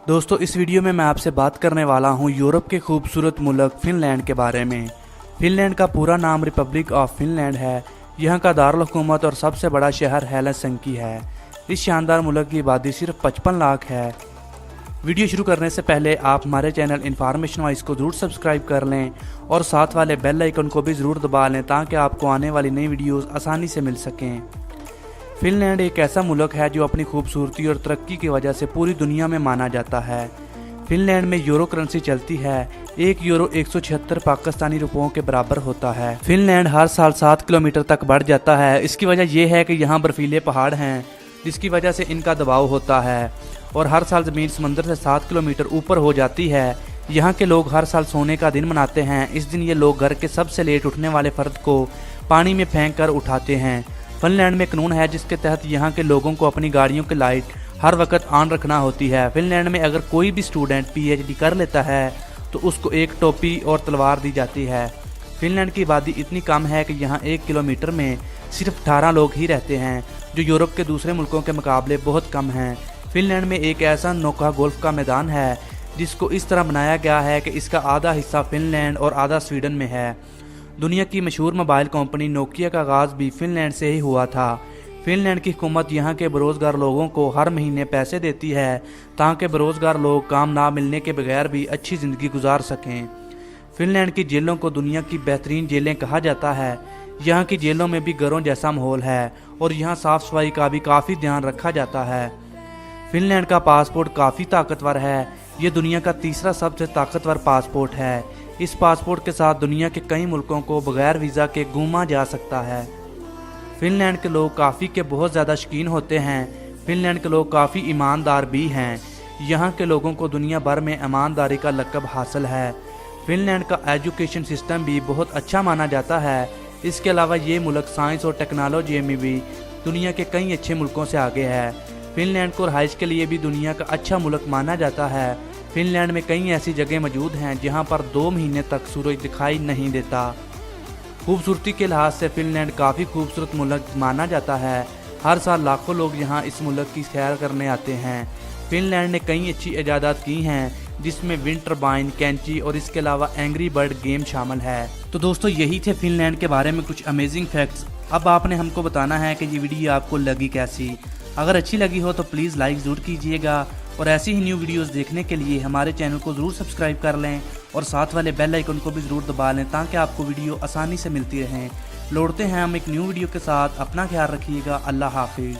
दोस्तों इस वीडियो में मैं आपसे बात करने वाला हूँ यूरोप के खूबसूरत मुल्क फिनलैंड के बारे में। फिनलैंड का पूरा नाम रिपब्लिक ऑफ फिनलैंड है। यहाँ का दारुल हुकूमत और सबसे बड़ा शहर हेलसिंकी है। इस शानदार मुल्क की आबादी सिर्फ 55 लाख है। वीडियो शुरू करने से पहले आप हमारे चैनल इन्फॉर्मेशन वाइज को ज़रूर सब्सक्राइब कर लें और साथ वाले बेल आइकन को भी ज़रूर दबा लें ताकि आपको आने वाली नई वीडियोज़ आसानी से मिल सकें। फिनलैंड एक ऐसा मुल्क है जो अपनी खूबसूरती और तरक्की की वजह से पूरी दुनिया में माना जाता है। फिनलैंड में यूरो करेंसी चलती है। 1 यूरो 176 पाकिस्तानी रुपयों के बराबर होता है। फिनलैंड हर साल 7 किलोमीटर तक बढ़ जाता है। इसकी वजह यह है कि यहाँ बर्फीले पहाड़ हैं जिसकी वजह से इनका दबाव होता है और हर साल ज़मीन समंदर से 7 किलोमीटर ऊपर हो जाती है। यहाँ के लोग हर साल सोने का दिन मनाते हैं। इस दिन ये लोग घर के सबसे लेट उठने वाले फर्द को पानी में फेंक कर उठाते हैं। फिनलैंड में कानून है जिसके तहत यहाँ के लोगों को अपनी गाड़ियों की लाइट हर वक्त ऑन रखना होती है। फिनलैंड में अगर कोई भी स्टूडेंट पीएचडी कर लेता है तो उसको एक टोपी और तलवार दी जाती है। फिनलैंड की आबादी इतनी कम है कि यहाँ 1 किलोमीटर में सिर्फ 18 लोग ही रहते हैं, जो यूरोप के दूसरे मुल्कों के मुकाबले बहुत कम हैं। फिनलैंड में एक ऐसा अनोखा गोल्फ का मैदान है जिसको इस तरह बनाया गया है कि इसका आधा हिस्सा फिनलैंड और आधा स्वीडन में है। दुनिया की मशहूर मोबाइल कंपनी नोकिया का आगाज़ भी फिनलैंड से ही हुआ था। फिनलैंड की हुकूमत यहाँ के बेरोज़गार लोगों को हर महीने पैसे देती है ताकि बेरोज़गार लोग काम ना मिलने के बगैर भी अच्छी ज़िंदगी गुजार सकें। फिनलैंड की जेलों को दुनिया की बेहतरीन जेलें कहा जाता है। यहाँ की जेलों में भी घरों जैसा माहौल है और यहाँ साफ़ सफाई का भी काफ़ी ध्यान रखा जाता है। फिनलैंड का पासपोर्ट काफ़ी ताकतवर है। ये दुनिया का तीसरा सबसे ताकतवर पासपोर्ट है। इस पासपोर्ट के साथ दुनिया के कई मुल्कों को बगैर वीज़ा के घूमा जा सकता है। फिनलैंड के लोग काफ़ी के बहुत ज़्यादा शौकीन होते हैं। फिनलैंड के लोग काफ़ी ईमानदार भी हैं। यहाँ के लोगों को दुनिया भर में ईमानदारी का लक़ब हासिल है। फिनलैंड का एजुकेशन सिस्टम भी बहुत अच्छा माना जाता है। इसके अलावा ये मुल्क साइंस और टेक्नोलॉजी में भी दुनिया के कई अच्छे मुल्कों से आगे है। फिनलैंड को रहाइश के लिए भी दुनिया का अच्छा मुल्क माना जाता है। फिनलैंड में कई ऐसी जगह मौजूद हैं जहां पर 2 महीने तक सूरज दिखाई नहीं देता। खूबसूरती के लिहाज से फिनलैंड काफ़ी खूबसूरत मुल्क माना जाता है। हर साल लाखों लोग यहां इस मुल्क की सैर करने आते हैं। फिनलैंड ने कई अच्छी इजादात की हैं जिसमें विंड टर्बाइन, कैंची और इसके अलावा एंग्री बर्ड गेम शामिल है। तो दोस्तों यही थे फिनलैंड के बारे में कुछ अमेजिंग फैक्ट्स। अब आपने हमको बताना है कि ये वीडियो आपको लगी कैसी। अगर अच्छी लगी हो तो प्लीज़ लाइक ज़रूर कीजिएगा और ऐसी ही न्यू वीडियोस देखने के लिए हमारे चैनल को ज़रूर सब्सक्राइब कर लें और साथ वाले बेल आइकन को भी ज़रूर दबा लें ताकि आपको वीडियो आसानी से मिलती रहें। लौटते हैं हम एक न्यू वीडियो के साथ। अपना ख्याल रखिएगा। अल्लाह हाफिज़।